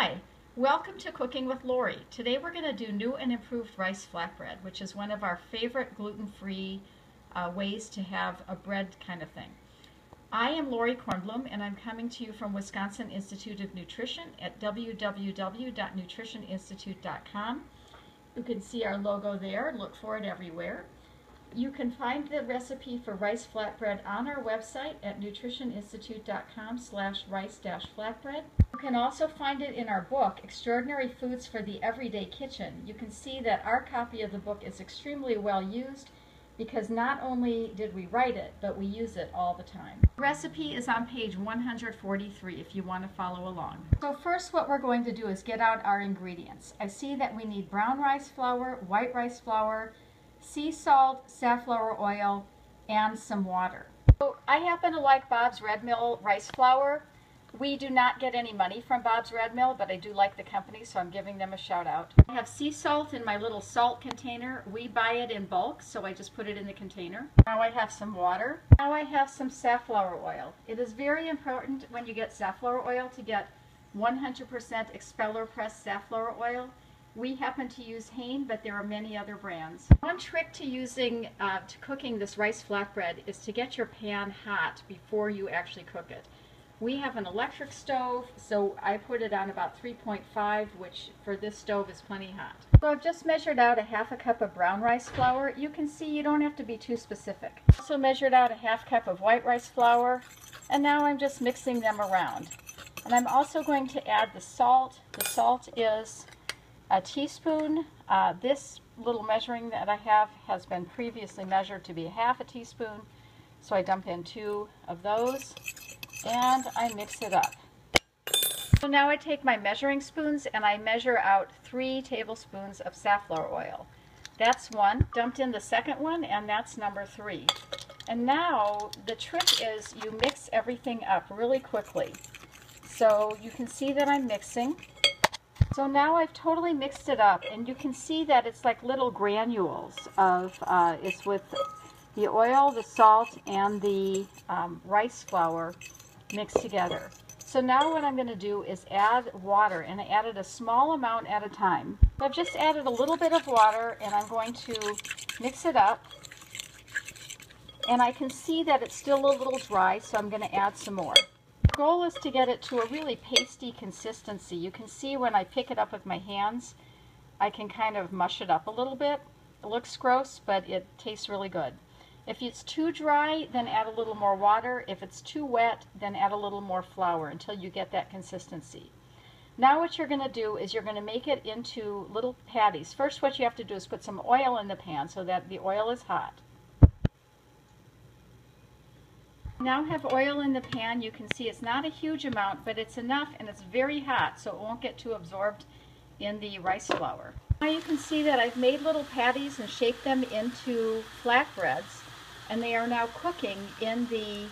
Hi, welcome to Cooking with Lori. Today we're going to do new and improved rice flatbread, which is one of our favorite gluten-free ways to have a bread kind of thing. I am Lori Kornblum, and I'm coming to you from Wisconsin Institute of Nutrition at www.nutritioninstitute.com. You can see our logo there. Look for it everywhere. You can find the recipe for rice flatbread on our website at nutritioninstitute.com/rice-flatbread. You can also find it in our book, Extraordinary Foods for the Everyday Kitchen. You can see that our copy of the book is extremely well used because not only did we write it, but we use it all the time. The recipe is on page 143 if you want to follow along. So first what we're going to do is get out our ingredients. I see that we need brown rice flour, white rice flour, sea salt, safflower oil, and some water. So I happen to like Bob's Red Mill rice flour. We do not get any money from Bob's Red Mill, but I do like the company, so I'm giving them a shout out. I have sea salt in my little salt container. We buy it in bulk, so I just put it in the container. Now I have some water. Now I have some safflower oil. It is very important when you get safflower oil to get 100% expeller pressed safflower oil. We happen to use Hain, but there are many other brands. One trick to cooking this rice flatbread is to get your pan hot before you actually cook it. We have an electric stove, so I put it on about 3.5, which for this stove is plenty hot. So I've just measured out a half a cup of brown rice flour. You can see you don't have to be too specific. Also measured out a half cup of white rice flour, and now I'm just mixing them around. And I'm also going to add the salt. The salt is a teaspoon. This little measuring that I have has been previously measured to be half a teaspoon, so I dump in 2 of those. And I mix it up. So now I take my measuring spoons and I measure out 3 tablespoons of safflower oil. That's 1. Dumped in the second one, and that's number 3. And now the trick is you mix everything up really quickly. So you can see that I'm mixing. So now I've totally mixed it up, and you can see that it's like little granules of, it's with the oil, the salt, and the rice flour mixed together. So now what I'm going to do is add water, and I added a small amount at a time. So I've just added a little bit of water, and I'm going to mix it up. And I can see that it's still a little dry, so I'm going to add some more. The goal is to get it to a really pasty consistency. You can see when I pick it up with my hands, I can kind of mush it up a little bit. It looks gross, but it tastes really good. If it's too dry, then add a little more water. If it's too wet, then add a little more flour until you get that consistency. Now what you're going to do is you're going to make it into little patties. First, what you have to do is put some oil in the pan so that the oil is hot. Now have oil in the pan. You can see it's not a huge amount, but it's enough, and it's very hot, so it won't get too absorbed in the rice flour. Now you can see that I've made little patties and shaped them into flatbreads, and they are now cooking in the